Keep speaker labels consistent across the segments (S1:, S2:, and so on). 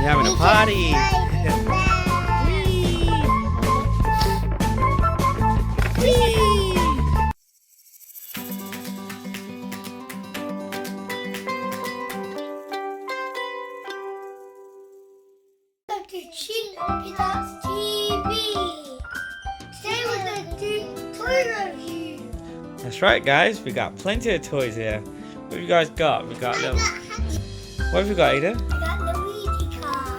S1: You're having a party.
S2: Cheeky Tots TV. Today we're going to do toy review.
S1: That's right, guys. We got plenty of toys here. What have you guys got? We got little. What have you got, Aidan?
S2: I got Luigi car.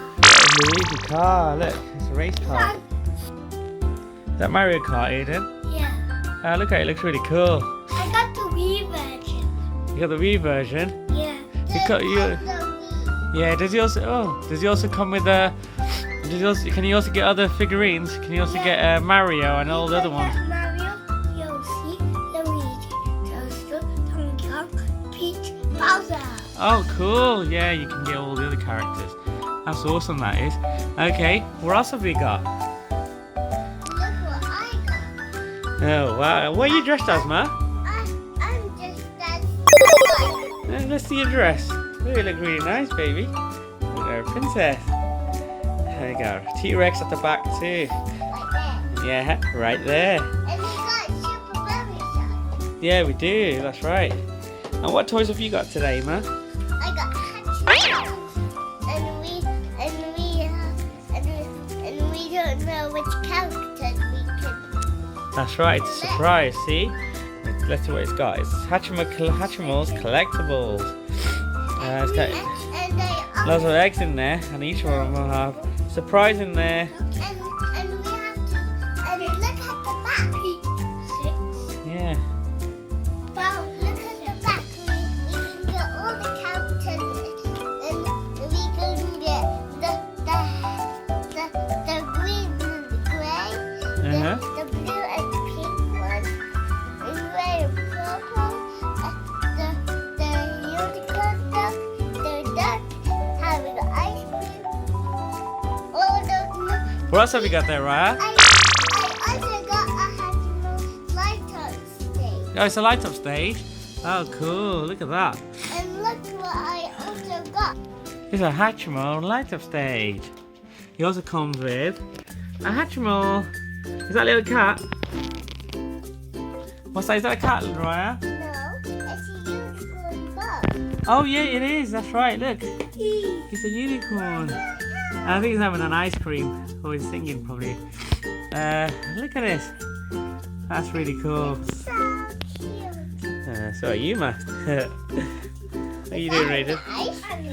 S1: Luigi car. Look, it's a race car. Is that Mario Kart, Aidan?
S2: Yeah.
S1: Oh, look at it. It looks really cool.
S2: I got the Wii version.
S1: You got the Wii version.
S2: Yeah.
S1: Yeah. Does he also? Oh, does he also come with a? Can you also get other figurines? Can you also get Mario and all the other ones?
S2: Mario, Yoshi, Luigi, Toaster, Donkey Kong, Peach, Bowser.
S1: Oh, cool. Yeah, you can get all the other characters. That's awesome, that is. Okay, what else have we got?
S2: Look what I got.
S1: Oh, wow. What are you dressed as, Ma?
S2: I'm just that.
S1: Let's see your dress. Oh, you look really nice, baby. You're a princess. There you go. T-Rex at the back, too.
S2: Like that.
S1: Yeah, right there.
S2: And we got Super Marios.
S1: Yeah, we do. That's right. And what toys have you got today, Ma?
S2: I got Hatchimals. And we don't know which characters we can.
S1: That's right. It's a surprise. See? Let's see what it's got. It's Hatchimals Collectibles. It's got lots of eggs in there, and each one of them will have a surprise in there.
S2: And we have to. And look at the back. 6.
S1: Yeah.
S2: Wow, look at the back. We can get all the characters, and we can get the green and the grey, the blue and pink one, and red and purple, the unicorn duck, the duck, having ice cream. Oh, no.
S1: What else have you got there, Raya?
S2: I also got a Hatchimal light-up stage.
S1: Oh, it's a light-up stage. Oh, cool. Look at that.
S2: And look what I also got.
S1: It's a Hatchimal light-up stage. He also comes with a Hatchimal. Is that a little cat? What's that? Is that a cat, Raya?
S2: No, it's a unicorn bug.
S1: Oh, yeah, it is. That's right. Look. It's a unicorn. I think he's having an ice cream. Or he's singing, probably. Look at this. That's really cool.
S2: So cute.
S1: So are you, Ma. What are you doing, Aidan?
S2: Ice cream.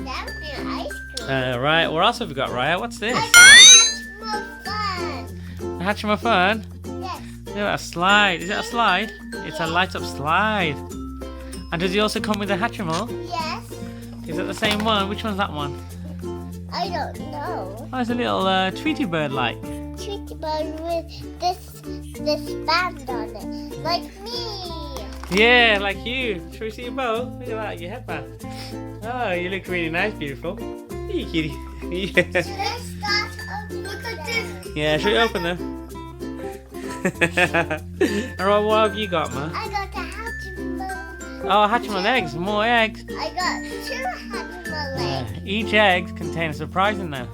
S2: That's the ice cream.
S1: Right, what else have we got, Raya? What's this?
S2: I got fun.
S1: Hatchimal fun?
S2: Yes.
S1: Yeah, a slide. Is it a slide? It's a light-up slide. And does he also come with a Hatchimal?
S2: Yes.
S1: Is it the same one? Which one's that one?
S2: I don't know.
S1: Oh, it's a little Tweety bird like.
S2: Cheeky bird with this band on it, like me.
S1: Yeah, like you. Shall we see your bow? Look at that, your headband. Oh, you look really nice, beautiful. Hey, kitty. Yeah.
S2: Should I start opening? Look at this.
S1: Yeah, should we open them? Alright, what have you got, Ma?
S2: I got a Hatchimal.
S1: Oh, Hatchimal eggs. More eggs.
S2: I got 2 Hatchimal eggs.
S1: Each egg contains a surprise in there.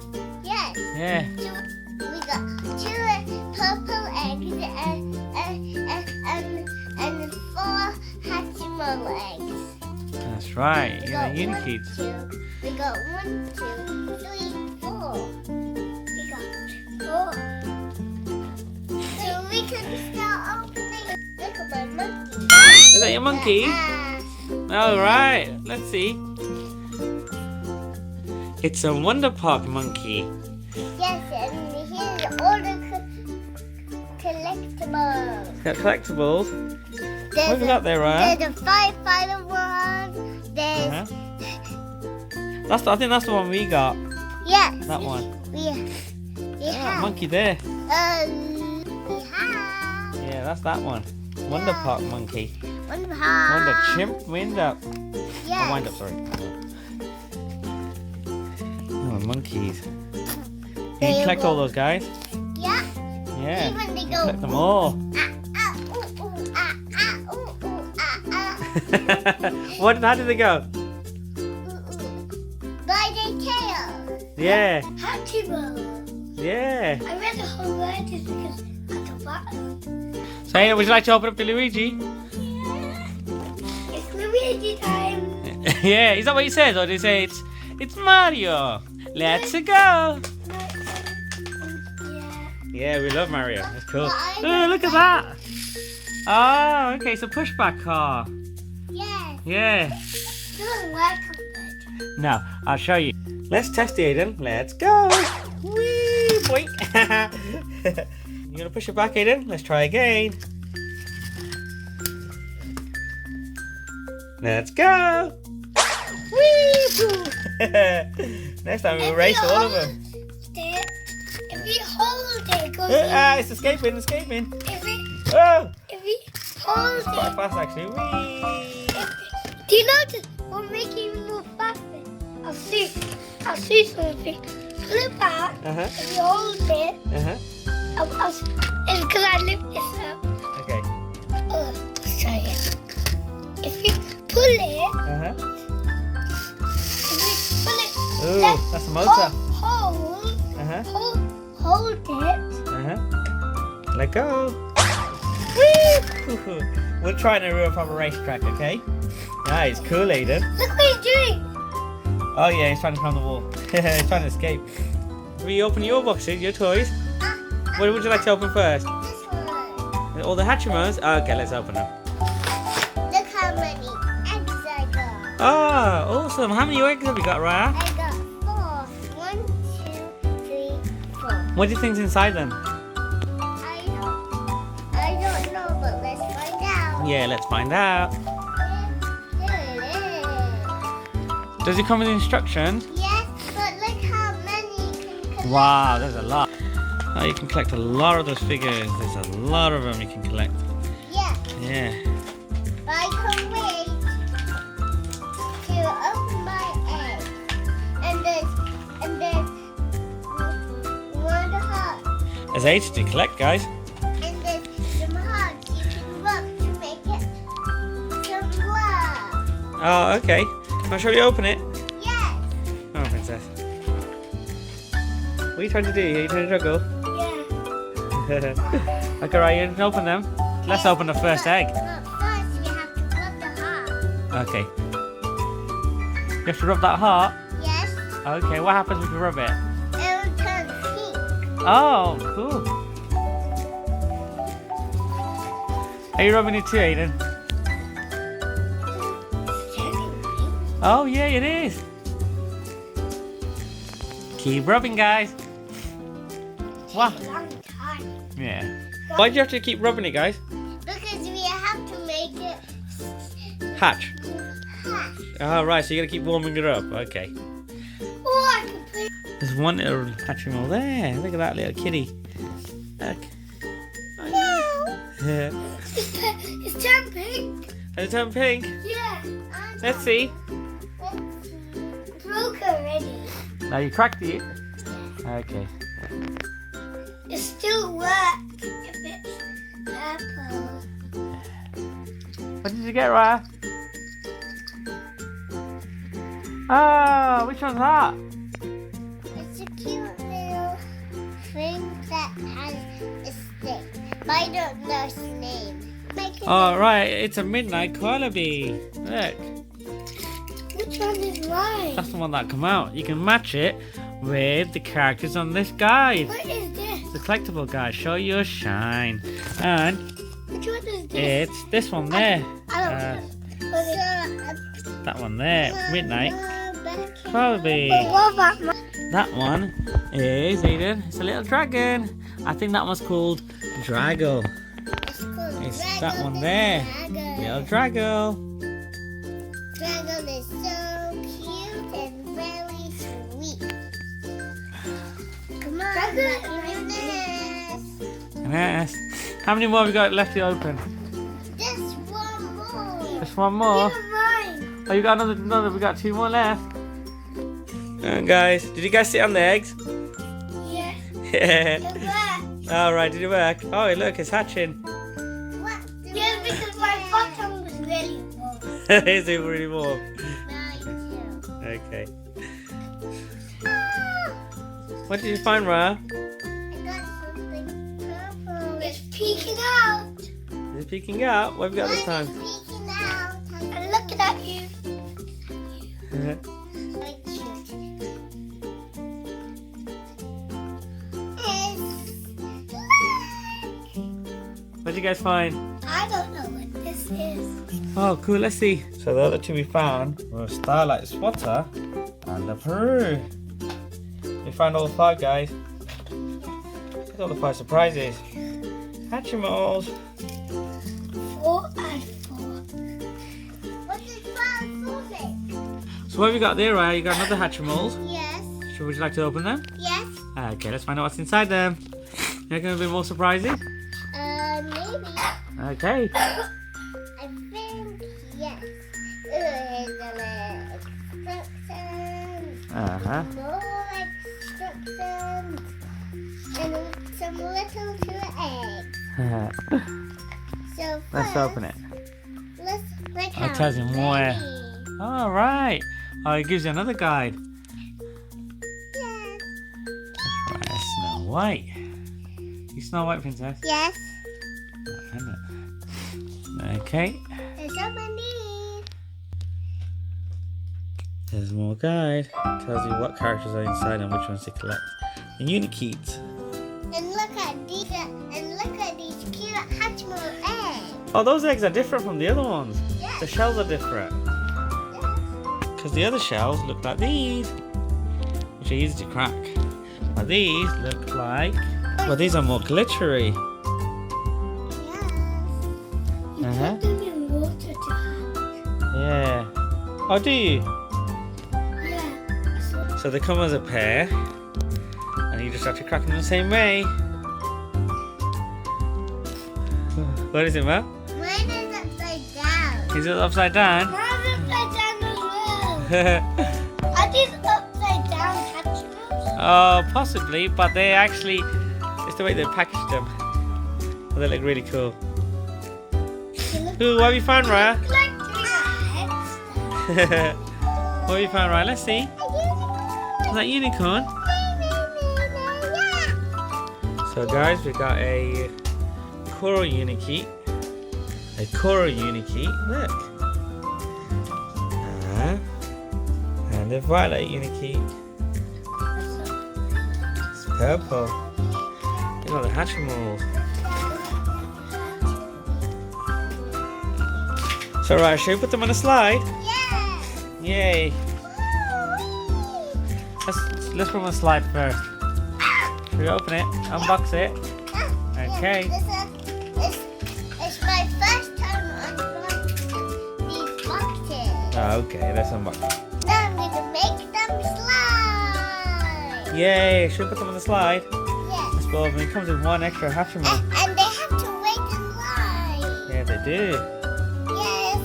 S2: Yes.
S1: Yeah.
S2: We got 2 purple eggs and 4 Hatchimal eggs.
S1: That's right.
S2: We
S1: You're
S2: got
S1: the Unikids.
S2: 1, 2. We got 1, 2, 3, 4. We got 4. So we can start opening. Look at my monkey.
S1: Is that your monkey? All right. Let's see. It's a Wonder Park monkey.
S2: Yes, and here's all the collectibles.
S1: Got collectibles. What have you got there, Ryan?
S2: There's a firefighter one. There's
S1: I think that's the one we got.
S2: yes.
S1: That one.
S2: We
S1: Oh,
S2: have.
S1: monkey there.
S2: We have.
S1: Yeah, that's that one. Wonder Park monkey.
S2: Wonder
S1: Wonder chimp wind up.
S2: Yes.
S1: Oh, wind up, sorry. Oh, monkeys. You can collect all those guys.
S2: Yeah.
S1: Yeah.
S2: Even they
S1: You
S2: go.
S1: collect them all.
S2: Ooh, ooh, ah, ah, ooh, ooh, ah, ah.
S1: How did they go?
S2: Ooh, ooh, by the tail.
S1: Yeah.
S2: Hatchimals.
S1: Yeah.
S2: I read the whole word just because at the bottom.
S1: So, Aidan, would you like to open up the Luigi?
S2: Yeah. It's Luigi time.
S1: Yeah, is that what he says? Or did he say it's Mario? Let's go. Yeah, we love Mario. That's cool. Oh, look at that. Oh, okay, it's a pushback car.
S2: Yes.
S1: Yeah.
S2: It doesn't work on it.
S1: Now, I'll show you. Let's test it, Aidan. Let's go. Whee, boink. You gonna push it back, Aidan? Let's try again. Let's go. Whee! Next time we'll race all of them.
S2: If we hold it, it goes
S1: It's escaping.
S2: If we hold
S1: It's quite
S2: it.
S1: fast, actually. Whee!
S2: Do you notice we're making it more faster? I'll see something. Pull it back. If you hold it, it's because I lift this up.
S1: Okay.
S2: Let's try it. If you pull it,
S1: Ooh, that's a motor.
S2: Hold it.
S1: Let go. Whee! We'll try in a real proper racetrack, okay? Nice, cool, Aidan.
S2: Look what he's doing.
S1: Oh yeah, he's trying to climb the wall. He's trying to escape. Will you open your boxes, your toys? What would you like to open first?
S2: This one.
S1: All the Hatchimals? Okay, let's open them.
S2: Look how many eggs I got.
S1: Oh, awesome. How many eggs have you got, Raya?
S2: I got 4. 1, 2, 3, 4.
S1: What do you think's inside them?
S2: I don't know, but let's find out.
S1: Yeah, let's find out.
S2: There it is.
S1: Does it come with instructions?
S2: Yes, but look how many you can collect.
S1: Wow, there's a lot. Oh, you can collect a lot of those figures. There's a lot of them you can collect.
S2: Yeah,
S1: Yeah.
S2: but I can't wait to open my egg. And there's one heart.
S1: There's 8 to collect, guys.
S2: And there's some hearts you can rub to make it some love.
S1: Oh, okay. I'll show you open it.
S2: Yes.
S1: Oh, princess. What are you trying to do? Are you trying to juggle?
S2: Yeah.
S1: Okay, right, you can open them. Let's open the first egg.
S2: But first you have to rub the heart.
S1: Okay. You have to rub that heart?
S2: Yes.
S1: Okay, what happens if you rub it?
S2: It will turn pink.
S1: Oh, cool. Are you rubbing it too, Aidan?
S2: It's turning pink.
S1: Oh, yeah, it is. Keep rubbing, guys. Wow.
S2: Takes a long time.
S1: Yeah. Why do you have to keep rubbing it, guys?
S2: Because we have to make it
S1: Hatch.
S2: hatch.
S1: Oh, right, so you got to keep warming it up. Okay.
S2: Or I can put
S1: There's one little Hatchimal there. Look at that little kitty. Look. Yeah.
S2: it's turned pink.
S1: Has it turned pink?
S2: Yeah.
S1: Let's see.
S2: It's broke already.
S1: Now you cracked it. Okay.
S2: It still works if it's purple.
S1: What did you get, Raya? Oh, which one's that?
S2: It's a cute little thing that has a stick. But I don't know its name. Make it
S1: Oh, right, it's a midnight koala bee. Look,
S2: Which one is mine?
S1: that's the one that come out. You can match it with the characters on this guide.
S2: What is this?
S1: The collectible guide, show your shine. And
S2: Which one is this?
S1: it's this one there.
S2: I don't know.
S1: That one there, midnight koala bee.
S2: What about mine?
S1: That one is, Aidan, it's a little dragon. I think that one's called Drago.
S2: It's called
S1: It's
S2: Dragon
S1: that one
S2: the
S1: there.
S2: Dragon.
S1: Little Drago.
S2: Dragon is so cute and very sweet. Come on, Dragon,
S1: Yes. How many more have we got left to open?
S2: Just one more.
S1: Just one more.
S2: Even mine.
S1: Oh, you got another. We got 2 more left. Guys, did you guys sit on the eggs?
S2: Yeah.
S1: Yeah.
S2: It worked.
S1: All right, did it work? Oh, look, it's hatching.
S2: What? Yeah, because my bottom was really warm.
S1: It's really warm.
S2: Mine too.
S1: Okay. What did you find, Ra?
S2: I got something purple. It's peeking out.
S1: Is it peeking out? What have you got this time?
S2: It's peeking out. I'm looking at you.
S1: What did you guys find?
S2: I don't know what this is.
S1: Oh, cool. Let's see. So the other two we found were a Starlight Swatter and a Peru. We found all 5, guys. Look at all the 5 surprises. Hatchimals.
S2: 4 and 4. What is 5 and 4 make?
S1: So what have you got there, Raya? You got another Hatchimals.
S2: Yes.
S1: Would you like to open them?
S2: Yes.
S1: Okay, let's find out what's inside them. You're going to be more surprises?
S2: Maybe.
S1: Okay.
S2: I think yes. Here's the instructions. More instructions. And some little 2 eggs. So
S1: Let's open it.
S2: Let's look
S1: Oh, it tells you more. All right. Oh, it gives you another guide.
S2: Yes.
S1: Right, Snow White. You Snow White, Princess?
S2: Yes.
S1: Okay.
S2: There's so many.
S1: There's more guide. Tells you what characters are inside and which ones to collect. And Unikeets.
S2: And look at these. Cute Hatchimal eggs.
S1: Oh, those eggs are different from the other ones.
S2: Yes.
S1: The shells are different.
S2: Yes.
S1: Because the other shells look like these, which are easy to crack. Now these look like, well, these are more glittery.
S2: You put them in water to hatch.
S1: Yeah. Oh, do you?
S2: Yeah.
S1: So they come as a pair, and you just have to crack them the same way. What is it, Matt?
S2: Mine is upside down.
S1: Is it upside down?
S2: Mine's upside down as well. Are these upside down Hatchimals?
S1: Oh, possibly, but they actually, it's the way they packaged them. They look really cool. Ooh, what have you found, Raya?
S2: Like 3 eggs.
S1: What have you found, Raya? Let's see. Is that unicorn? So guys, we got a coral unikeet. A coral unikeet, look. And a violet unikeet. It's purple. Look at all the Hatchimals. So right, should we put them on a slide?
S2: Yeah.
S1: Yay. Let's put them on a slide first. Should we open it? Unbox it? Okay.
S2: It's my first time unboxing these boxes.
S1: Oh, okay, let's unbox it.
S2: Now I'm going to make them slide.
S1: Yay, should we put them on the slide?
S2: Yes.
S1: Let's go over. It comes with 1 extra Hatchimal.
S2: And they have to wait in line.
S1: Yeah, they do.
S2: Yes.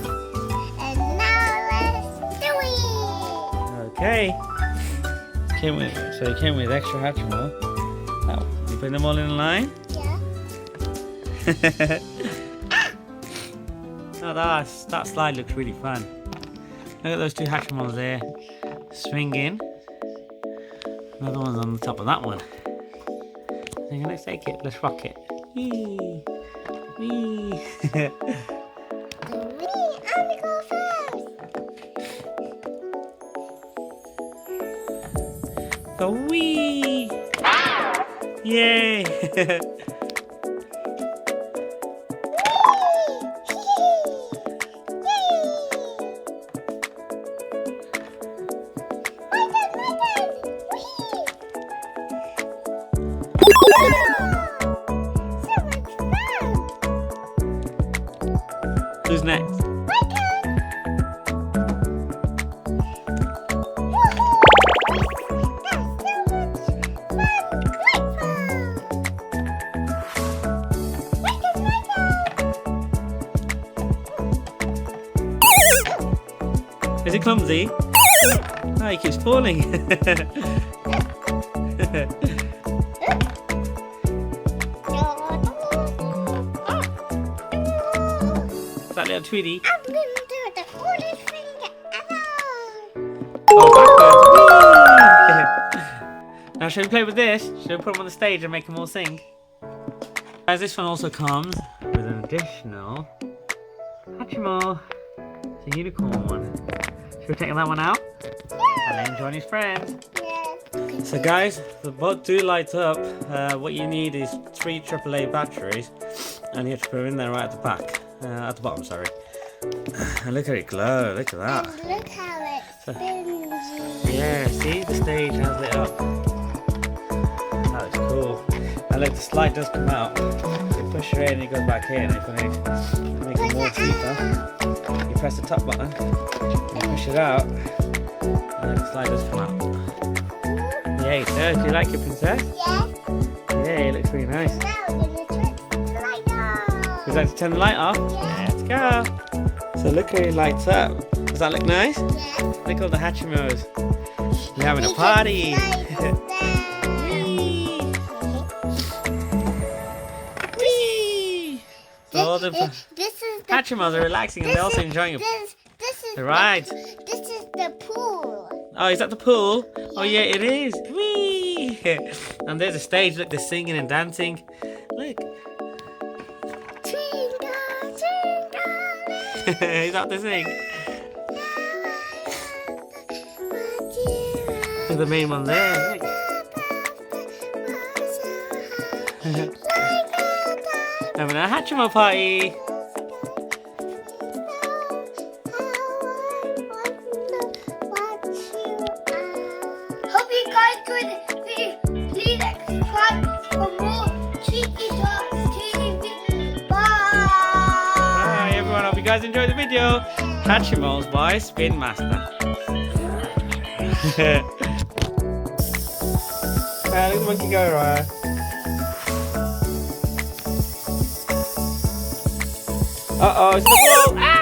S2: And now let's do it.
S1: Okay. So it came with extra Hatchimal. Now, you put them all in line?
S2: Yeah.
S1: Oh, that slide looks really fun. Look at those 2 Hatchimals there, swinging. Another one's on the top of that one. So let's take it, let's rock it. Whee! Whee!
S2: I'm gonna go first.
S1: Go wee! Yay! Who's next? Is he clumsy? No, he keeps falling. Is that little Tweety?
S2: I'm gonna do the coolest thing ever.
S1: Oh, backwards. Whee! Now, should we play with this? Should we put them on the stage and make them all sing? Guys, this one also comes with an additional Hatchimal. It's a unicorn one. Should we take that one out? And then join his friends.
S2: Yes.
S1: So guys, the boat do light up. What you need is 3 AAA batteries, and you have to put them in there right at the back, at the bottom, sorry. And look at it glow, look at that.
S2: And look how it's spingy.
S1: Yeah, see, the stage has lit up. That looks cool. And look, the slide does come out. You push it in, it goes back in. If you make it more cheaper, you press the top button, you push it out, and the slide does come out. Yeah, it does. Do you like it, Princess?
S2: Yes.
S1: Yeah, it looks really nice.
S2: Now we're going to turn the light off.
S1: Would you like to turn the light off?
S2: Yeah.
S1: Let's go. So look how it lights up. Does that look nice?
S2: Yes.
S1: Look at all the Hatchimals. We're having a party. Whee! All the
S2: This is the
S1: Hatchimals are relaxing and they're also enjoying it.
S2: This is
S1: The ride.
S2: This is the pool.
S1: Oh, is that the pool? Oh yeah, it is. Whee! And there's a stage. Look, they're singing and dancing. Look.
S2: Twinkle, twinkle,
S1: Is that the thing? There's the main one there. Look. Having a Hatchimal party.
S2: Hope you guys enjoyed this video. Please subscribe for more Cheeky Tots TV. Bye.
S1: Bye everyone. Hope you guys enjoyed the video. Hatchimals by Spin Master. Look at the monkey go, Ryan. Uh-oh, it's the ball. Ah!